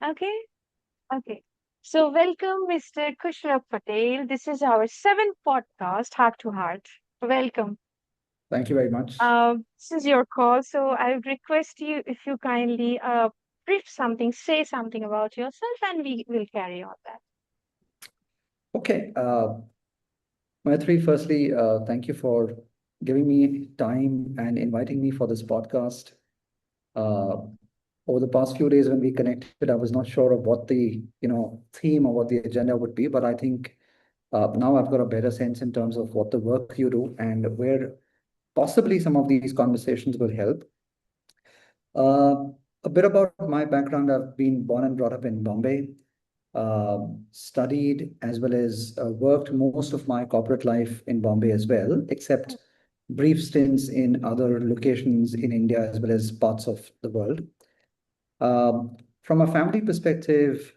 Okay, okay. So, welcome, Mr. Khushrav Patel. This is our seventh podcast, Heart to Heart. Welcome. Thank you very much. This is your call, so I would request you if you kindly brief something, say something about yourself, and we will carry on that. Okay, Maitri, firstly, thank you for giving me time and inviting me for this podcast. Uh, Over the past few days when we connected, I was not sure of what the theme or what the agenda would be, but I think now I've got a better sense in terms of what the work you do and where possibly some of these conversations will help. Uh, a bit about my background. I've been born and brought up in Bombay, studied as well as worked most of my corporate life in Bombay as well, except brief stints in other locations in India as well as parts of the world. From a family perspective,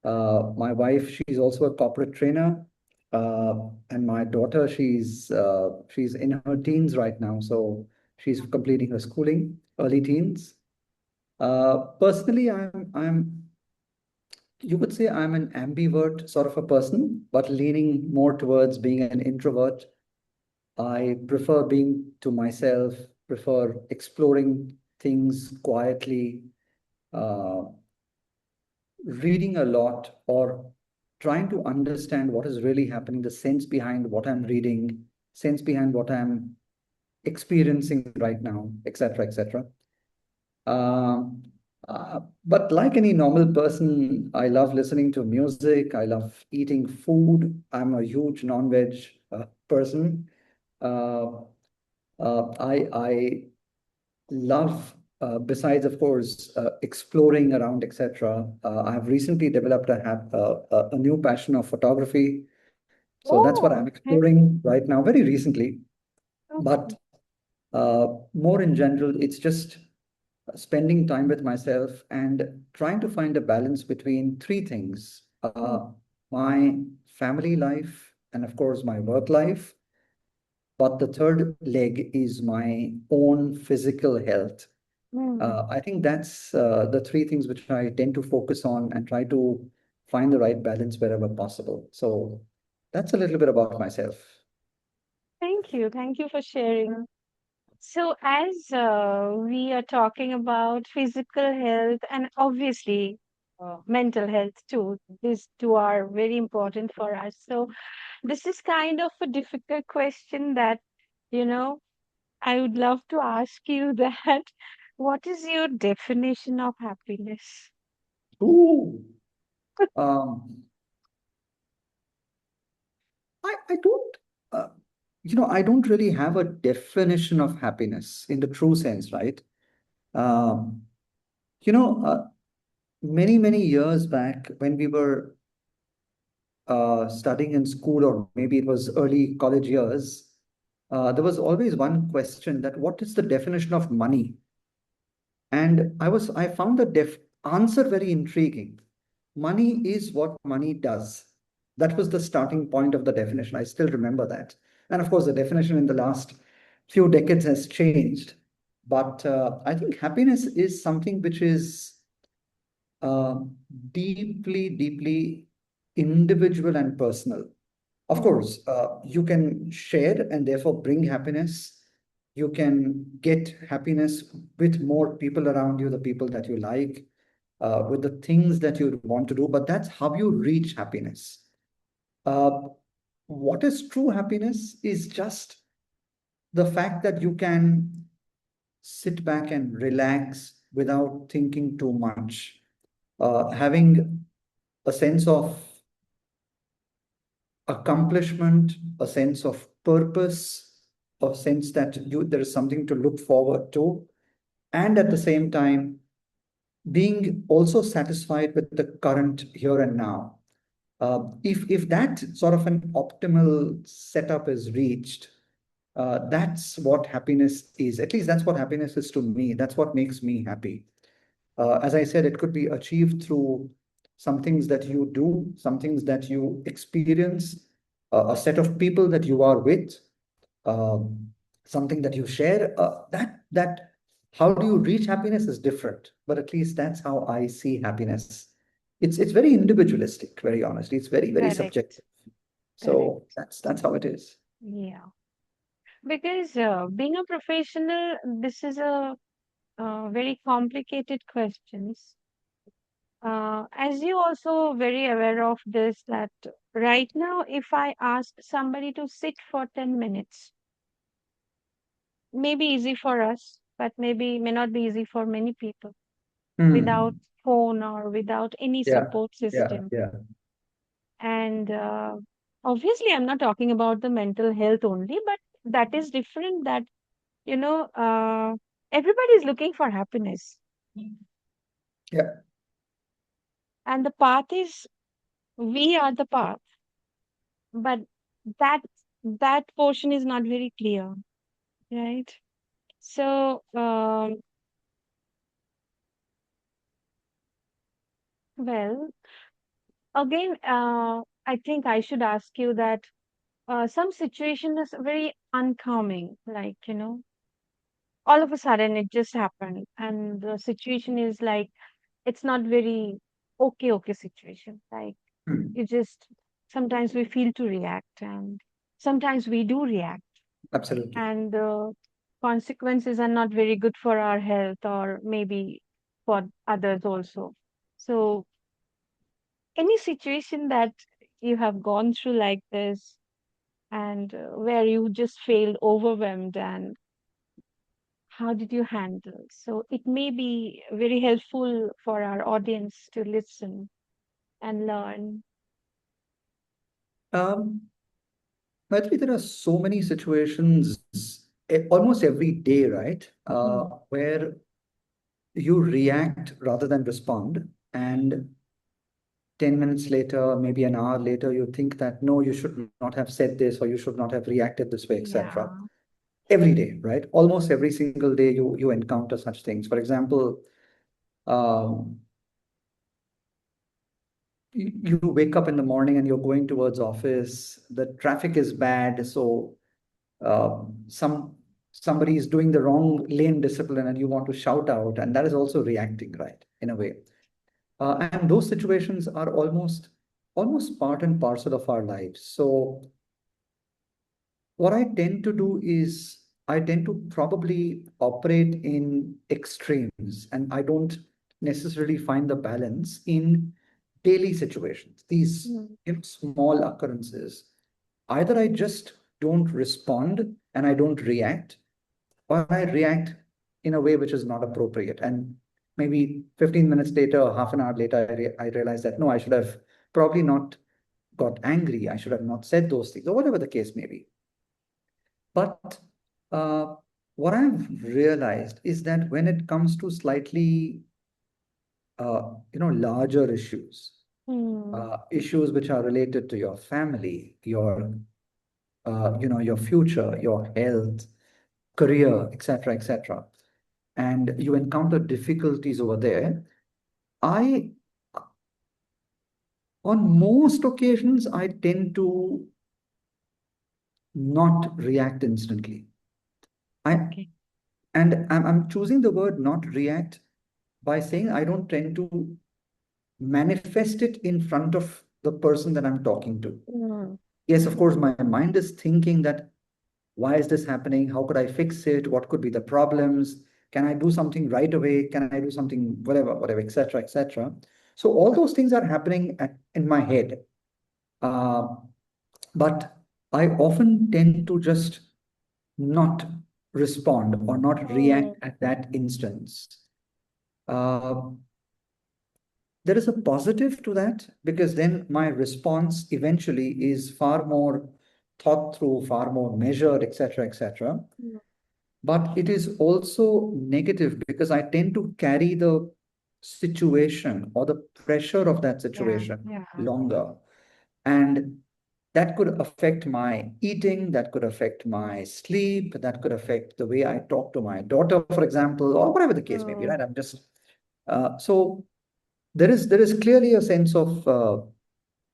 my wife, she's also a corporate trainer, and my daughter, she's in her teens right now, so she's completing her schooling, early teens. Personally, I'm you could say I'm an ambivert sort of a person, but leaning more towards being an introvert. I prefer being to myself, prefer exploring things quietly, uh, reading a lot, or trying to understand what is really happening, the sense behind what I'm reading, sense behind what I'm experiencing right now, etc., etc. Um, but like any normal person, I love listening to music. I love eating food. I'm a huge non-veg person. Uh, I love, besides of course exploring around, etc. I've recently developed a new passion of photography. So that's what I'm Oh, okay, exploring right now, very recently. But okay. more in general, it's just spending time with myself and trying to find a balance between three things: Mm, my family life, and of course, my work life. But the third leg is my own physical health. mm. I think that's the three things which I tend to focus on and try to find the right balance wherever possible. So that's a little bit about myself. Thank you. Thank you for sharing. So, as we are talking about physical health and obviously mental health too, these two are very important for us. So, this is kind of a difficult question that, you know, I would love to ask you that what is your definition of happiness? Ooh. Um, I don't, uh, I don't really have a definition of happiness in the true sense, right? Um, you know, uh, many years back when we were studying in school, or maybe it was early college years, there was always one question that what is the definition of money? And I found the answer very intriguing. Money is what money does. That was the starting point of the definition. I still remember that. And of course, the definition in the last few decades has changed. But I think happiness is something which is uh, deeply individual and personal. Of Mm, course, you can share and therefore bring happiness. You can get happiness with more people around you, the people that you like, with the things that you want to do, but that's how you reach happiness. Uh, what is true happiness is just the fact that you can sit back and relax without thinking too much, having a sense of accomplishment, a sense of purpose, a sense that there is something to look forward to, and at the same time being also satisfied with the current here and now. If that sort of an optimal setup is reached, that's what happiness is. At least that's what happiness is to me. That's what makes me happy. As I said, it could be achieved through some things that you do, some things that you experience, a set of people that you are with, um, something that you share. That How do you reach happiness is different, but at least that's how I see happiness. It's very individualistic, very honestly. It's very Correct. subjective. So Correct. that's how it is. Yeah. Because being a professional, this is a very complicated questions. As you also very aware of this, that right now, if I ask somebody to sit for 10 minutes, maybe easy for us, but maybe may not be easy for many people without Hmm. phone or without any Yeah, support yeah, system. yeah. And obviously, I'm not talking about the mental health only, but that is different. That, you know, everybody is looking for happiness, Yeah. and the path is we are the path, but that that portion is not very clear, right? So, well, again, I think I should ask you that some situation is very uncalming, like, all of a sudden it just happened, and the situation is like it's not very okay situation. Like, Hmm. you just sometimes we feel to react, and sometimes we do react, Absolutely. and the consequences are not very good for our health or maybe for others also. So, any situation that you have gone through like this, and where you just failed overwhelmed, and how did you handle? So it may be very helpful for our audience to listen and learn. Um, Maitri, there are so many situations almost every day, right? Hmm. Where you react rather than respond. And 10 minutes later, maybe an hour later, you think that no, you should not have said this or you should not have reacted this way, etc. Yeah. Every day, right? Almost every single day, you encounter such things. For example, um, you wake up in the morning and you're going towards office. The traffic is bad, so somebody is doing the wrong lane discipline, and you want to shout out, and that is also reacting, right? In a way. And those situations are almost part and parcel of our lives. So what I tend to do is I tend to probably operate in extremes, and I don't necessarily find the balance in daily situations. These Mm. small occurrences. Either I just don't respond and I don't react, or I react in a way which is not appropriate. And maybe 15 minutes later or half an hour later, I realize that no, I should have probably not got angry. I should have not said those things, or whatever the case may be. But uh, what I've realized is that when it comes to slightly, larger issues, Hmm. issues which are related to your family, your future, your health, career, etc., etc., and you encounter difficulties over there, I, on most occasions, I tend to not react instantly. I Okay. and I'm choosing the word not react by saying I don't tend to manifest it in front of the person that I'm talking to. Mm. Yes, of course, my mind is thinking that why is this happening? How could I fix it? What could be the problems? Can I do something right away? Can I do something, whatever, etc., etc. So all those things are happening in my head. Uh, but I often tend to just not respond or not Mm. react at that instance. Uh, there is a positive to that because then my response eventually is far more thought through, far more measured, etc., etc. Mm. But it is also negative because I tend to carry the situation or the pressure of that Yeah. situation Yeah. longer. And that could affect my eating, that could affect my sleep, that could affect the way I talk to my daughter, for example, or whatever the case may be, Mm. right? So there is clearly a sense of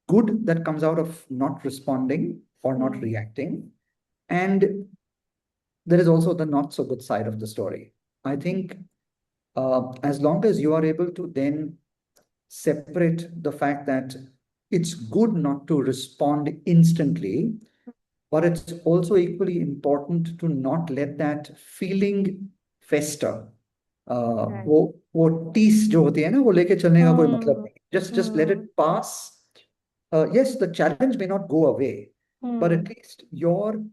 good that comes out of not responding or not Mm. reacting. And there is also the not so good side of the story. I think as long as you are able to then separate the fact that it's good not to respond instantly, but it's also equally important to not let that feeling fester. Right. वो टीस जो होती है ना, वो लेके चलने का कोई मतलब Hmm. नहीं. Just let Hmm. it pass. Yes, the challenge may not go away, but Hmm. at least your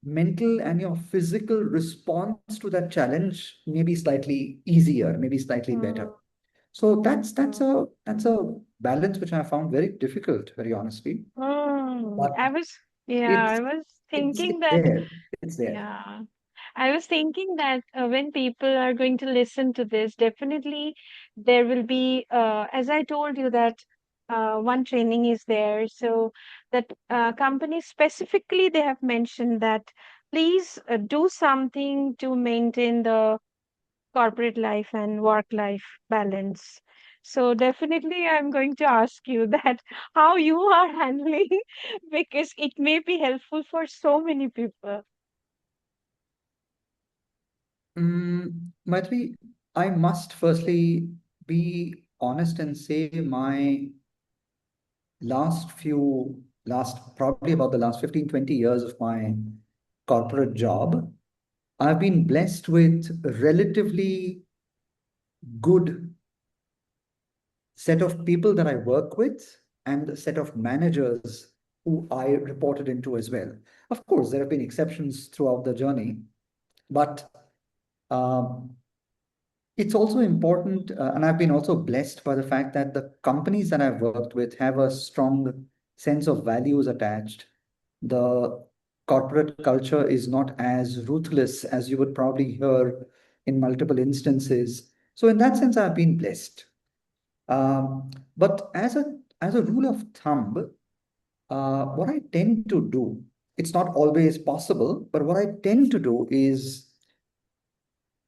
mental and your physical response to that challenge may be slightly easier, maybe slightly better. Hmm. So that's Hmm. a balance which I found very difficult, very honestly. Hmm. But Yeah, I it's was it's thinking that, there. It's there. yeah. I was thinking that when people are going to listen to this, definitely there will be, as I told you, that one training is there. So that company specifically, they have mentioned that please do something to maintain the corporate life and work life balance. So definitely I'm going to ask you that how you are handling because it may be helpful for so many people. Maitri, I must firstly be honest and say my probably about the last 15, 20 years of my corporate job, I've been blessed with relatively good set of people that I work with and a set of managers who I reported into as well. Of course, there have been exceptions throughout the journey, but um, it's also important, and I've been also blessed by the fact that the companies that I've worked with have a strong sense of values attached. The corporate culture is not as ruthless as you would probably hear in multiple instances. So, in that sense, I've been blessed. But as a rule of thumb, what I tend to do, it's not always possible, but what I tend to do is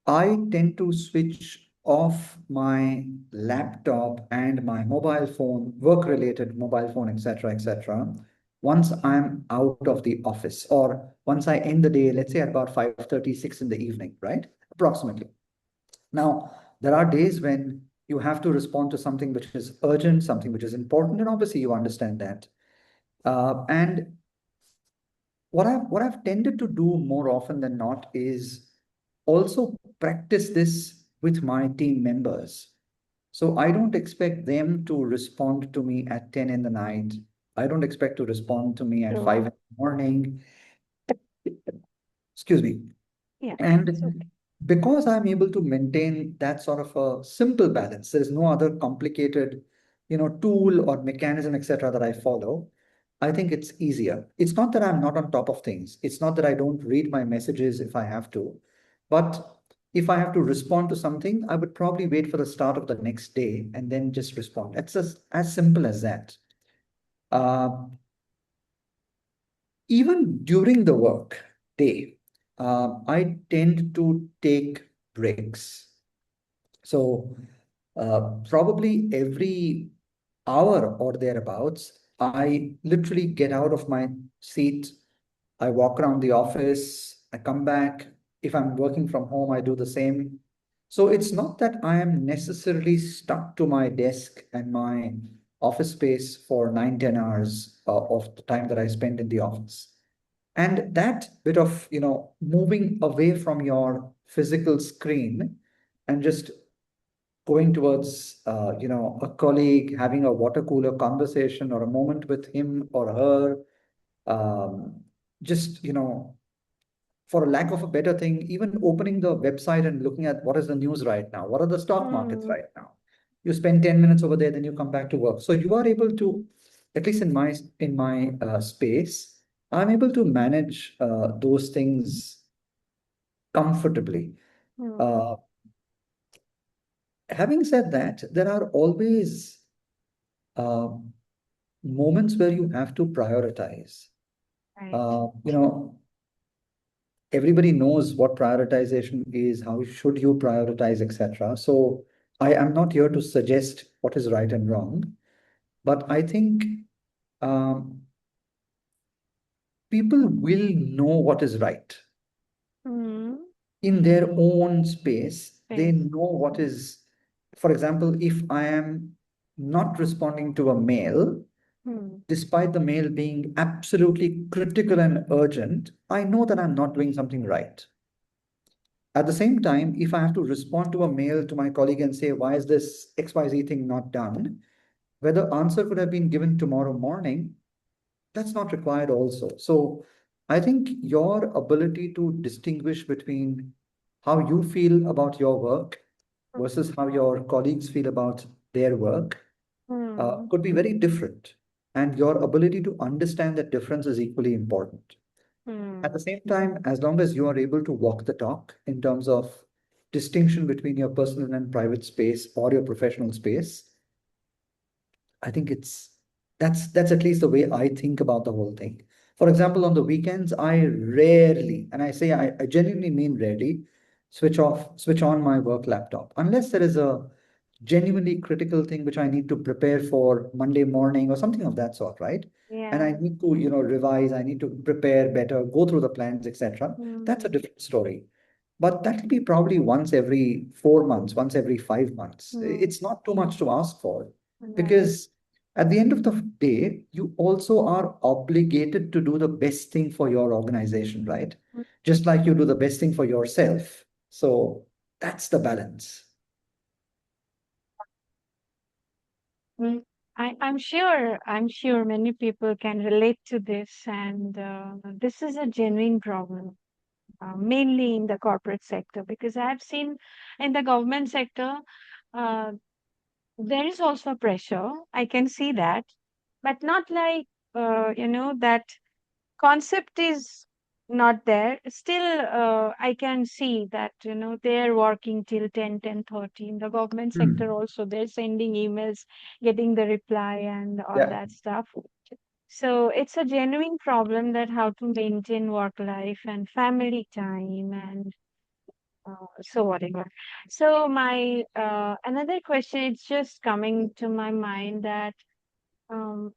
I tend to switch off my laptop and my mobile phone, work-related mobile phone, etc., once I'm out of the office or once I end the day, let's say at about 5:36 in the evening, right? Approximately. Now, there are days when you have to respond to something which is urgent, something which is important, and obviously you understand that. And what I've tended to do more often than not is also practice this with my team members. So I don't expect them to respond to me at 10 in the night. I don't expect to respond to me at 5 in So, the morning. Excuse me. yeah, it's And okay. because I'm able to maintain that sort of a simple balance, there is no other complicated, tool or mechanism, etc., that I follow. I think it's easier. It's not that I'm not on top of things. It's not that I don't read my messages if I have to. But if I have to respond to something, I would probably wait for the start of the next day and then just respond. It's as simple as that. Uh, Even during the work day, I tend to take breaks. So probably every hour or thereabouts, I literally get out of my seat. I walk around the office, I come back. If I'm working from home, I do the same. So it's not that I am necessarily stuck to my desk and my office space for 9, 10 hours of the time that I spend in the office. And that bit of, moving away from your physical screen and just going towards, a colleague, having a water cooler conversation or a moment with him or her, just, for a lack of a better thing, even opening the website and looking at what is the news right now, what are the stock markets Hmm. right now. You spend 10 minutes over there, then you come back to work. So you are able to, at least in my space, I'm able to manage those things comfortably. Hmm. Uh, Having said that, there are always uh, moments where you have to prioritize. Right. You know, everybody knows what prioritization is, how should you prioritize, etc. So I am not here to suggest what is right and wrong, but I think um, people will know what is right. Hmm. in their own space, they Space. know what is, for example, if I am not responding to a mail, Hmm. despite the mail being absolutely critical and urgent, I know that I'm not doing something right. At the same time, if I have to respond to a mail to my colleague and say, why is this XYZ thing not done? Whether answer could have been given tomorrow morning, that's not required also. So I think your ability to distinguish between how you feel about your work versus how your colleagues feel about their work Hmm. could be very different. And your ability to understand that difference is equally important. At the Hmm. same time, as long as you are able to walk the talk in terms of distinction between your personal and private space or your professional space, I think that's at least the way I think about the whole thing. For example, on the weekends, I rarely, and I say I genuinely mean rarely, switch on my work laptop unless there is a genuinely critical thing which I need to prepare for Monday morning or something of that sort, right? And I Yeah. need to, revise, I need to prepare better, go through the plans, etc. That's a Hmm. different story. But that'll be probably once every 4 months, once every 5 months. Hmm. It's not too much to ask for Right. because at the end of the day, you also are obligated to do the best thing for your organization, right? Just like you do the best thing for yourself. So that's the balance. Mm. I'm sure many people can relate to this, and this is a genuine problem, mainly in the corporate sector, because I've seen in the government sector, uh, there is also pressure. I can see that, but not like that concept is not there. Still, I can see that, they're working till 10, 10:30. In the government sector Hmm. also, they're sending emails, getting the reply and all Yeah. that stuff. So it's a genuine problem that how to maintain work life and family time and so whatever. So my another question, it's just coming to my mind that um,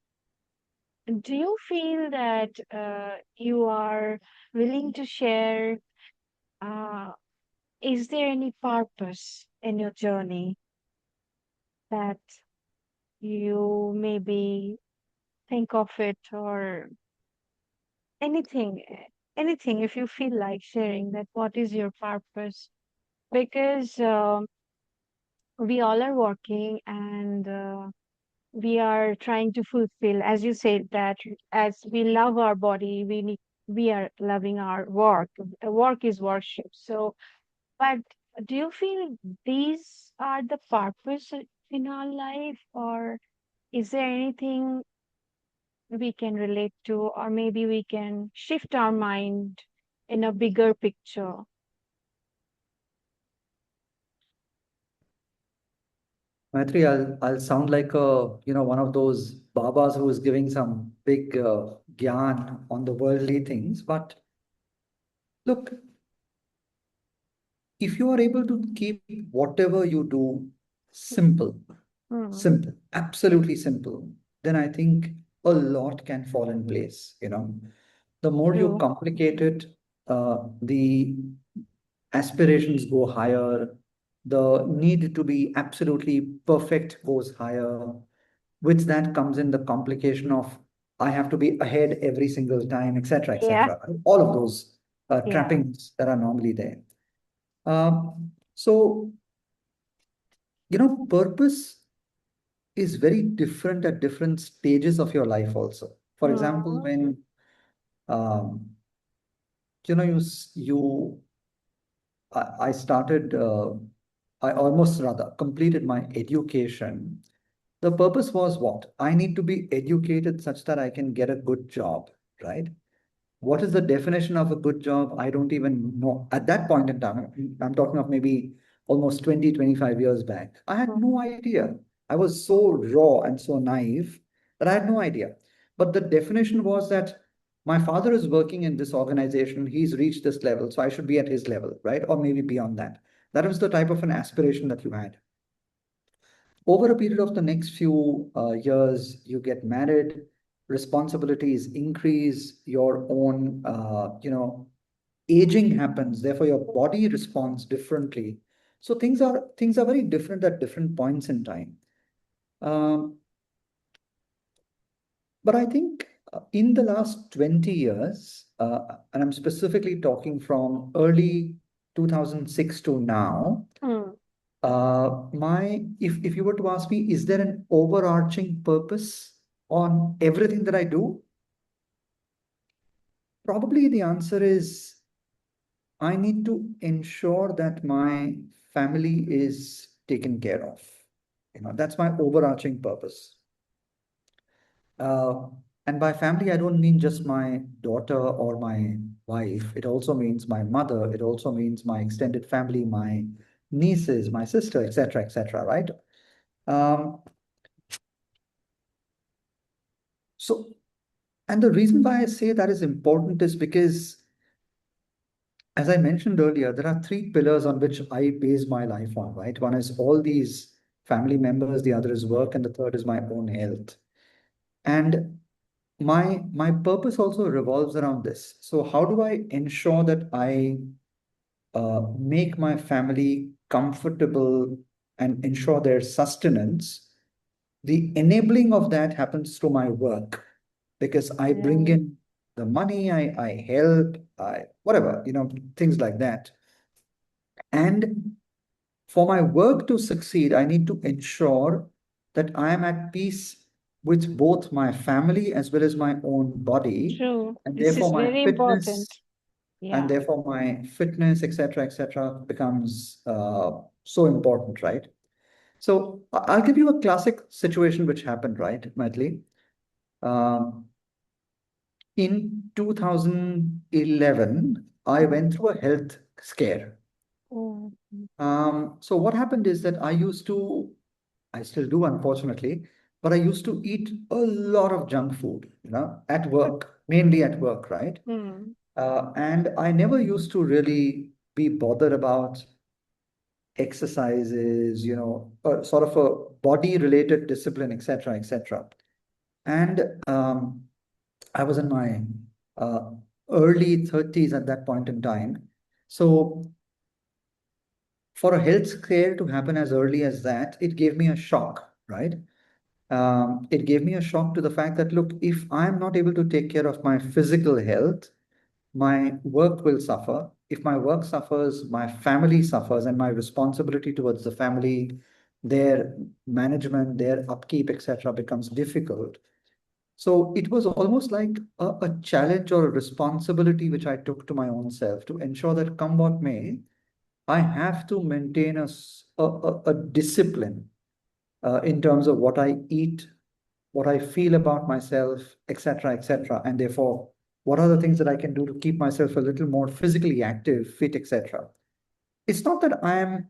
do you feel that you are willing to share? Uh, is there any purpose in your journey that you maybe think of it, or anything, anything, if you feel like sharing that, what is your purpose? Because we all are working, and we are trying to fulfill, as you said, that as we love our body, we are loving our work. Work is worship. So, but do you feel these are the purpose in our life, or is there anything we can relate to, or maybe we can shift our mind in a bigger picture? Maitri, I'll sound like one of those babas who is giving some big gyan on the worldly things. But look, if you are able to keep whatever you do simple, Hmm. simple, absolutely simple, then I think a lot can fall in place. The more you True. complicate it, the aspirations go higher, the need to be absolutely perfect goes higher. With that comes in the complication of I have to be ahead every single time, etc., Yeah. etc. All of those Yeah. trappings that are normally there. So, purpose is very different at different stages of your life also. For example, Hmm. when um, I started, I almost rather completed my education. The purpose was what? I need to be educated such that I can get a good job, right? What is the definition of a good job? I don't even know. At that point in time, I'm talking of maybe almost 20, 25 years back. I had no idea. I was so raw and so naive that I had no idea. But the definition was that my father is working in this organization. He's reached this level, so I should be at his level, right? Or maybe beyond that. That was the type of an aspiration that you had. Over a period of the next few years, you get married, responsibilities increase, your own, aging happens, therefore your body responds differently. So things are very different at different points in time. Um, but I think in the last 20 years, and I'm specifically talking from early 2006 to now, Hmm. if you were to ask me, is there an overarching purpose on everything that I do? Probably the answer is I need to ensure that my family is taken care of. That's my overarching purpose. Uh, and by family, I don't mean just my daughter or my wife. It also means my mother. It also means my extended family, my nieces, my sister, etc., right? Um, so, and the reason why I say that is important is because, as I mentioned earlier, there are three pillars on which I base my life on, right? One is all these family members, the other is work, and the third is my own health. And my purpose also revolves around this. So how do I ensure that I make my family comfortable and ensure their sustenance? The enabling of that happens through my work because I bring Right. in the money, I help, I whatever, things like that. And for my work to succeed, I need to ensure that I am at peace with both my family as well as my own body, True. and This is therefore my very important. fitness, and Yeah. therefore my fitness, etc., becomes so important, right? So I'll give you a classic situation which happened, right, Maitli? Um, in 2011, I Hmm. went through a health scare. Oh, So what happened is that I still do, unfortunately, but I used to eat a lot of junk food, at work, mainly at work, right? hmm. And I never used to really be bothered about exercises, sort of a body-related discipline, etc., etc. And I was in my uh, early 30s at that point in time. So for a health scare to happen as early as that, it gave me a shock, right? It gave me a shock to the fact that, look, if I'm not able to take care of my physical health, my work will suffer. If my work suffers, my family suffers, and my responsibility towards the family, their management, their upkeep, etc., becomes difficult. So it was almost like a challenge or a responsibility which I took to my own self to ensure that come what may, I have to maintain a discipline in terms of what I eat, what I feel about myself, etc., etc. And therefore, what are the things that I can do to keep myself a little more physically active, fit, etc. It's not that I am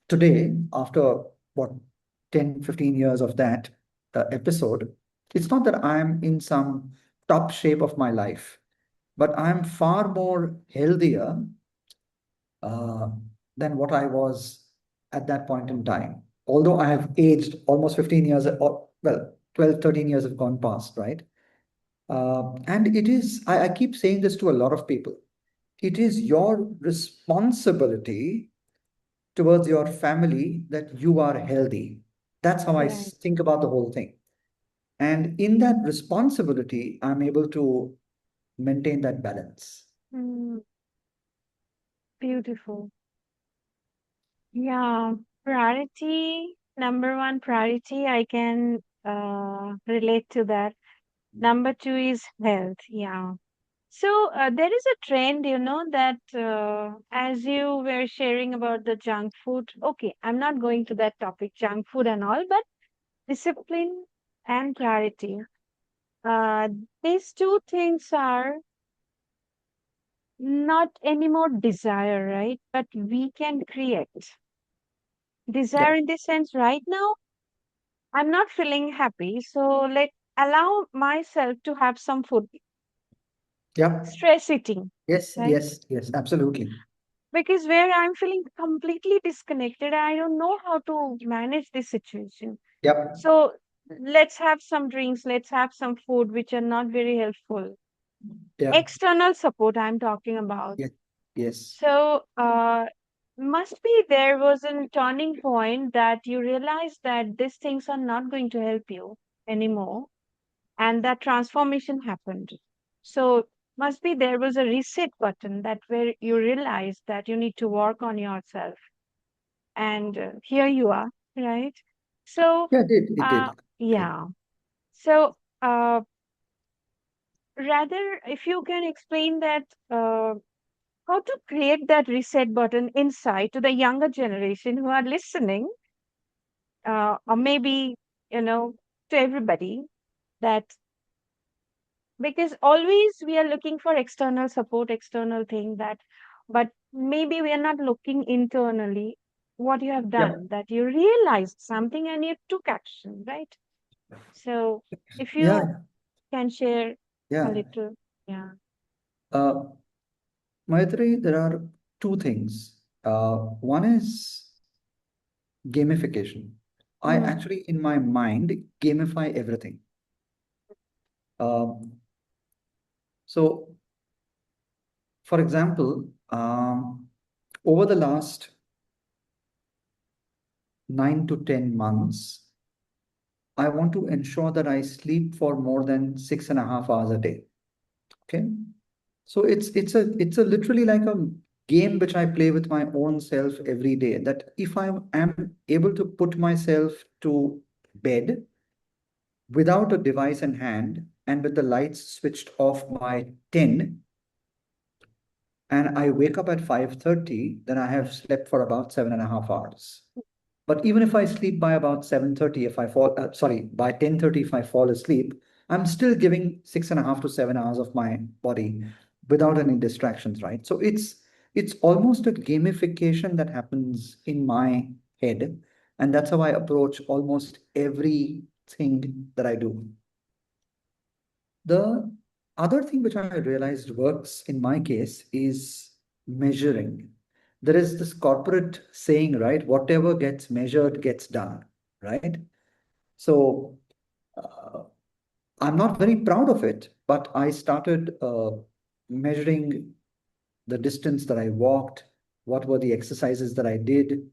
today, after what, 10, 15 years of that episode, it's not that I'm in some top shape of my life, but I'm far more healthier uh, than what I was at that point in time. Although I have aged almost 15 years, or well, 12, 13 years have gone past, right? And it is, I keep saying this to a lot of people. It is your responsibility towards your family that you are healthy. That's how I Right. think about the whole thing. And in that responsibility, I'm able to maintain that balance. Mm, beautiful. Yeah. Priority, number one priority, I can relate to that. Number two is health. Yeah. So there is a trend, that as you were sharing about the junk food, okay, I'm not going to that topic, junk food and all, but discipline and clarity. Uh, these two things are not anymore desire, right? But we can create desire Yep. in this sense right now. I'm not feeling happy, so let allow myself to have some food. Yep. Stress eating, Yes, right? yes, yes, absolutely. Because where I'm feeling completely disconnected, I don't know how to manage this situation. Yep. So let's have some drinks, let's have some food which are not very helpful. Yeah. External support I'm talking about. Yeah. Yes. So, must be there was a turning point that you realized that these things are not going to help you anymore, and that transformation happened. So, must be there was a reset button that where you realized that you need to work on yourself, and here you are, right? So, Yeah, it did. It did. Okay. yeah. So, rather, if you can explain that. How to create that reset button inside to the younger generation who are listening, or maybe, you know, to everybody, that because always we are looking for external support, external thing that, but maybe we are not looking internally what you have Yeah. done, that you realized something and you took action, right? So if you Yeah. can share a Yeah. little, yeah. Uh, Maitri, there are two things. One is gamification. I Mm, actually, in my mind, gamify everything. Um, so, for example, over the last 9 to 10 months, I want to ensure that I sleep for more than 6.5 hours a day. Okay. So it's a literally like a game which I play with my own self every day. That if I am able to put myself to bed without a device in hand and with the lights switched off by 10 and I wake up at 5:30, then I have slept for about 7.5 hours. But even if I sleep by about 7:30, if I fall, sorry, by 10:30, if I fall asleep, I'm still giving 6.5 to 7 hours of my body without any distractions, right? So it's almost a gamification that happens in my head. And that's how I approach almost everything that I do. The other thing which I realized works in my case is measuring. There is this corporate saying, right? Whatever gets measured gets done, right? So uh, I'm not very proud of it, but I started measuring the distance that I walked, what were the exercises that I did,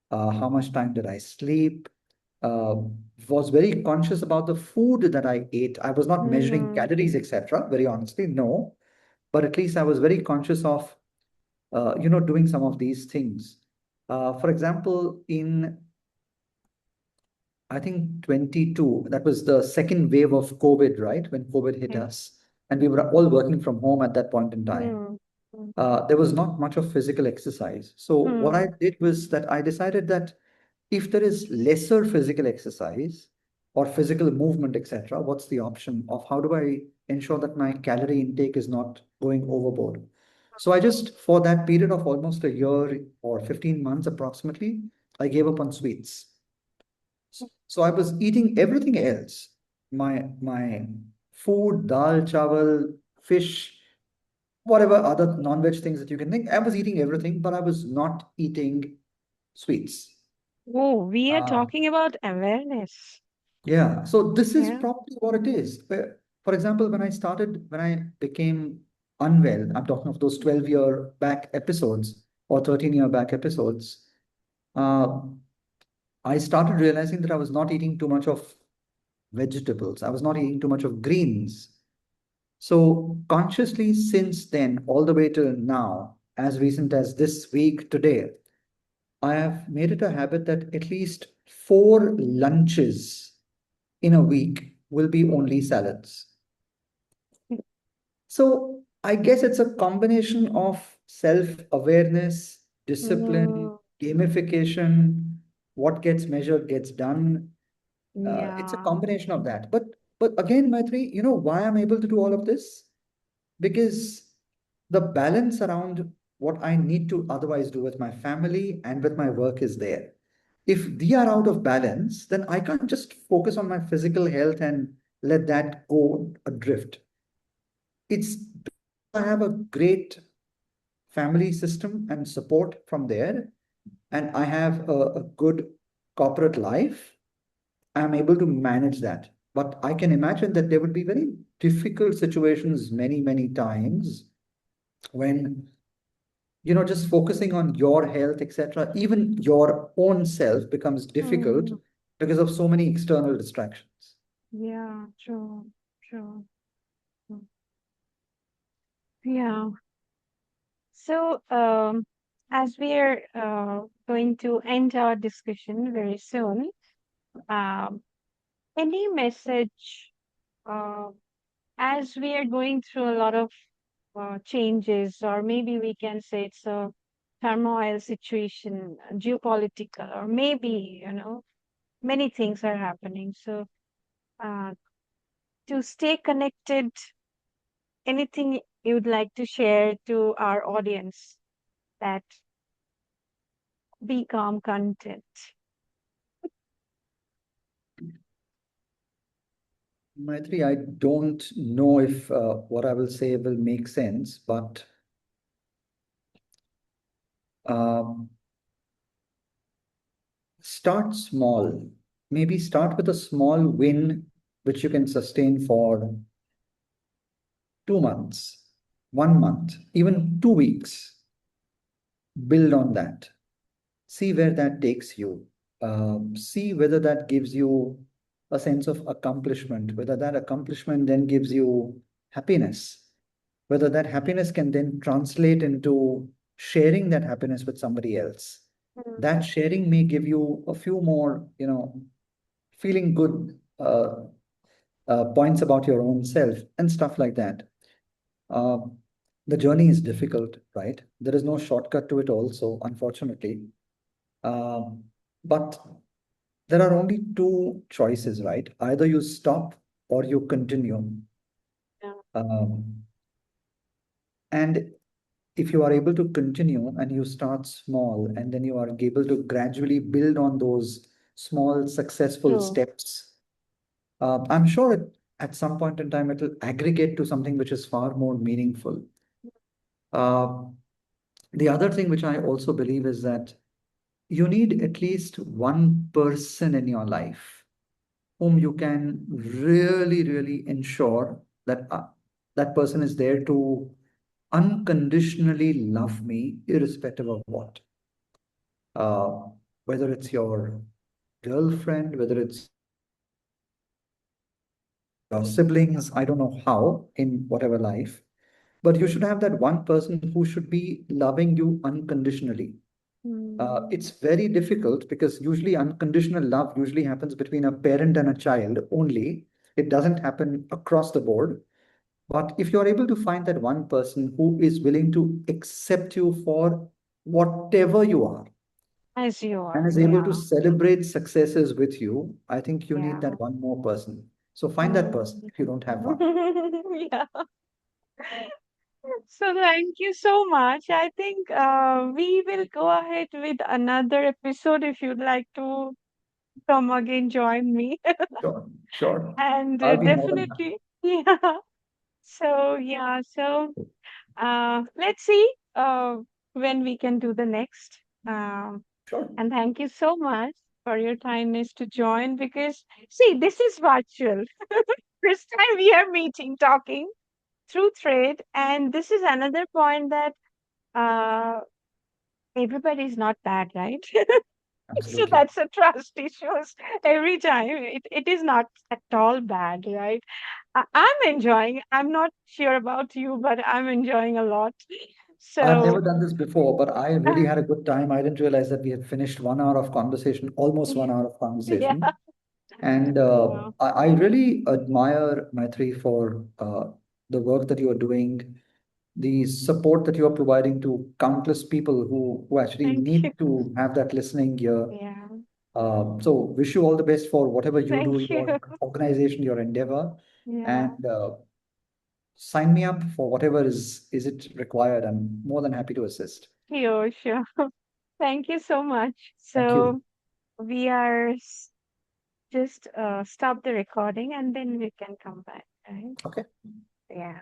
how much time did I sleep, uh, was very conscious about the food that I ate. I was not measuring Mm, calories, etc. Very honestly, no. But at least I was very conscious of, doing some of these things. For example, in I think 22, that was the second wave of COVID, right? When COVID hit okay. us, and we were all working from home at that point in time. Mm, mm, There was not much of physical exercise. So what I mm. did was that I decided that if there is lesser physical exercise or physical movement, etc., what's the option of how do I ensure that my calorie intake is not going overboard? So I just, for that period of almost a year or 15 months approximately, I gave up on sweets. So I was eating everything else. My food, dal, chawal, fish, whatever other non-veg things that you can think. I was eating everything, but I was not eating sweets. Oh, we are Uh, talking about awareness. yeah. So this is Yeah. probably what it is. For example, when I became unwell, I'm talking of those 12-year back episodes or 13-year back episodes. Uh, I started realizing that I was not eating too much of vegetables. I was not eating too much of greens. So consciously since then, all the way to now, as recent as this week today, I have made it a habit that at least 4 lunches in a week will be only salads. So I guess it's a combination of self-awareness, discipline, Mm, gamification, what gets measured gets done. It's a yeah. combination of that. But again, Maitri, you know why I'm able to do all of this? Because the balance around what I need to otherwise do with my family and with my work is there. If they are out of balance, then I can't just focus on my physical health and let that go adrift. It's because I have a great family system and support from there, and I have a good corporate life. I'm able to manage that. But I can imagine that there would be very difficult situations many, many times when, just focusing on your health, etc., even your own self becomes difficult Mm, because of so many external distractions. yeah, true, true. Mm. Yeah. So, as we are going to end our discussion very soon, um, any message, uh, as we are going through a lot of changes, or maybe we can say it's a turmoil situation, geopolitical, or maybe, many things are happening. So, uh, to stay connected, anything you'd like to share to our audience that be calm content. Maitri, I don't know if what I will say will make sense, but um, start small. Maybe start with a small win which you can sustain for 2 months, 1 month, even 2 weeks. Build on that. See where that takes you. See whether that gives you a sense of accomplishment, whether that accomplishment then gives you happiness, whether that happiness can then translate into sharing that happiness with somebody else. Mm, That sharing may give you a few more, feeling good points about your own self and stuff like that. Uh, the journey is difficult, right? There is no shortcut to it, also, unfortunately. Um, but there are only two choices, right? Either you stop or you continue. yeah, Um, and if you are able to continue and you start small and then you are able to gradually build on those small successful true. steps, I'm sure at some point in time it will aggregate to something which is far more meaningful. Uh, the other thing which I also believe is that you need at least one person in your life whom you can really, really ensure that that person is there to unconditionally love me, irrespective of what. Uh, Whether it's your girlfriend, whether it's your siblings, I don't know how, in whatever life, but you should have that one person who should be loving you unconditionally. Mm, It's very difficult because usually unconditional love usually happens between a parent and a child only. It doesn't happen across the board. But if you're able to find that one person who is willing to accept you for whatever you are as you and are, is able to yeah, celebrate successes with you, I think you need yeah. that one more person. So find that person Mm. if you don't have one. Yeah. So thank you so much. I think we will go ahead with another episode if you'd like to come again, join me. Sure, sure. And I'll be more than happy. definitely, yeah. So, yeah, so let's see when we can do the next. Um, Sure. and thank you so much for your kindness to join because, see, this is virtual. This time we are meeting, talking through thread. And this is another point that uh, everybody is not bad, right? So Absolutely. that's a trust issues every time. It is not at all bad, right? I'm enjoying. I'm not sure about you, but I'm enjoying a lot. I've So, never done this before, but I really had a good time. I didn't realize that we had finished 1 hour of conversation, almost yeah, 1 hour of yeah, conversation. And yeah. I really admire Maitri for the work that you are doing, the support that you are providing to countless people who actually Thank you. need to have that listening ear. Yeah, So wish you all the best for whatever you do, thank you. your organization, your endeavor, Yeah, and sign me up for whatever is it required. I'm more than happy to assist. sure, sure. Thank you so much. Thank you. So we are just stop the recording and then we can come back, right? Okay. Yeah.